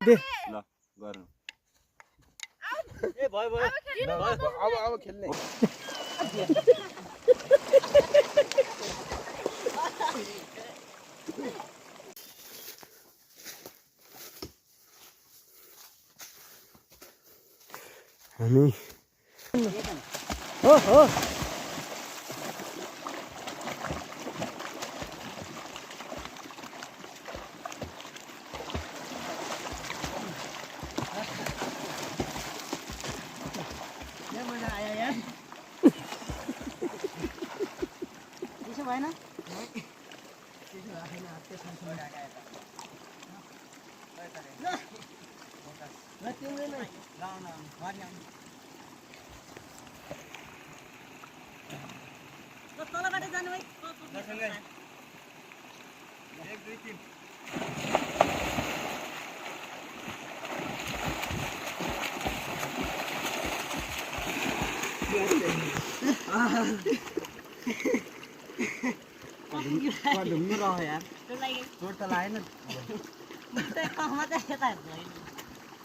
They ल गर्नु ए भयो भयो अब खेल्ने हामी हो हो तलबाट जानु है 1 2 3 ढुङ्नु रह यार जोड त लागेन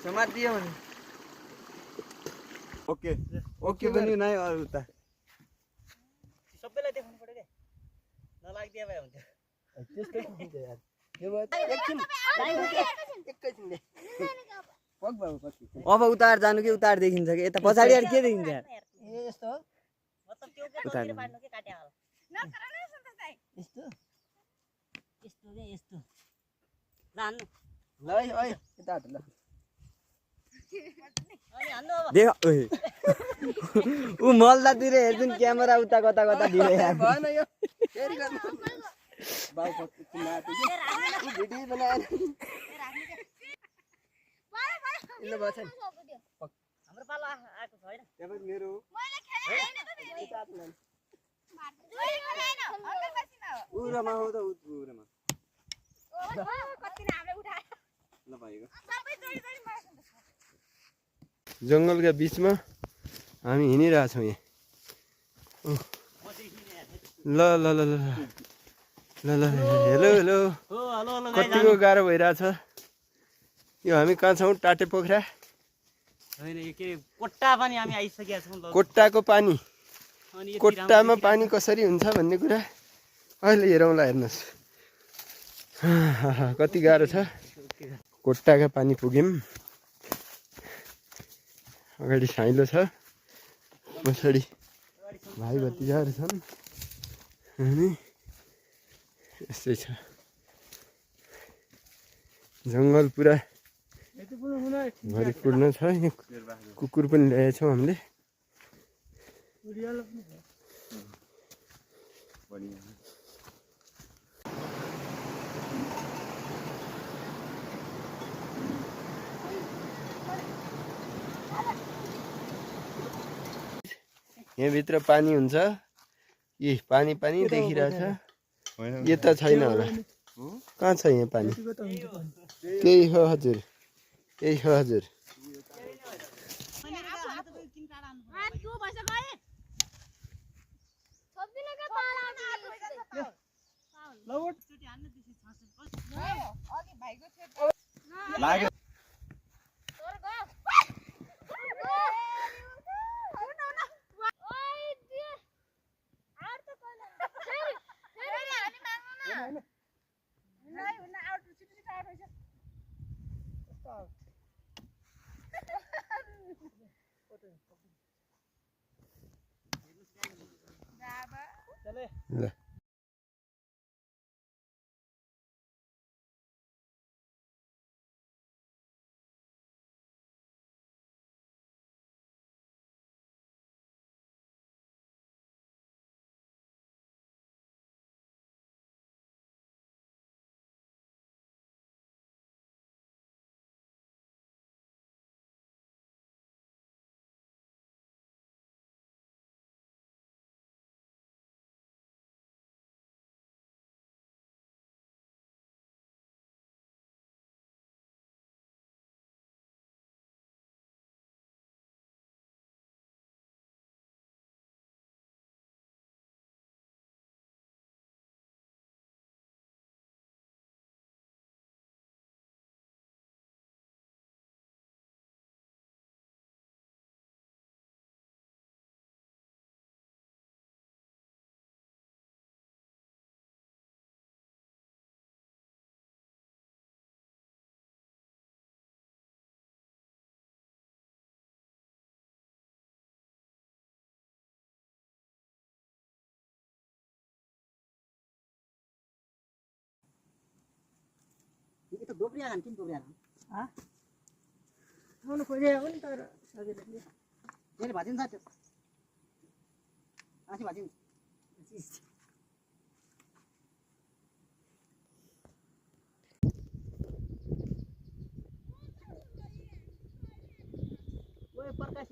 समात दियो भने ओके ओके पनि नै अरु त सबैलाई देखाउनु पर्यो के नलागिदिए भए हुन्थ्यो त्यस्तै हुन्छ यार यो भयो एकैछिन पक बाबु पछि अब उतार जानु कि उतार देखिन्छ कि यता पछाडि यार के देखिन्छ यार ए यस्तो हो मतलब त्यो के तलतिर पाड्नु के काट्या होला यस्तो यस्तो के यस्तो लान्नु ल है ओइ यता हट ल अनि हान्नु अब देख ओए उ मल्दातिर हेर्छन् क्यामेरा उता कता कता दियो यार भएन यो फेरि गर्नु बाउ पछि किनाते कि उ भिडियो बनाएर ल बस हाम्रो पालो आएको छैन त्यहाँ मेरो उरमा हो त उरमा ल भाइको जङ्गलका बिचमा हामी हिँडिरहेछौँ यहाँ ल ल ल ल ल ल हेलो हेलो हो हेलो हेलो कतिको गाह्रो भइरहेछ यो हामी कहाँ छौँ टाटे पोखरा हैन यो के कोट्टा पनि हामी आइसकेका छौँ कोट्टाको पानी अनि कोट्टामा पानी कसरी हुन्छ भन्ने कुरा अहिले हेरौँला हेर्नुहोस् कति गाह्रो छ कोट्टाका पानी पुग्यौँ अगाडि साइलो छ पछाडि भाइ भतिजाहरू छन् अनि यस्तै छ जङ्गल पुरा भरिपूर्ण छ यहाँ कुकुर पनि ल्याएछौँ हामीले यहाँभित्र पानी हुन्छ यी पानी पानी देखिरहेछ यता छैन होला कहाँ छ यहाँ पानी त्यही हो हजुर त्यही हो हजुर लाग्यो ल डोब्रिया खान किन डोब्रिया खान खाउनु खोजेको हो नि तर सजिलो थियो। त्यसले भाजिन्छ त्यो आसी भाजिन्छ ओए प्रकाश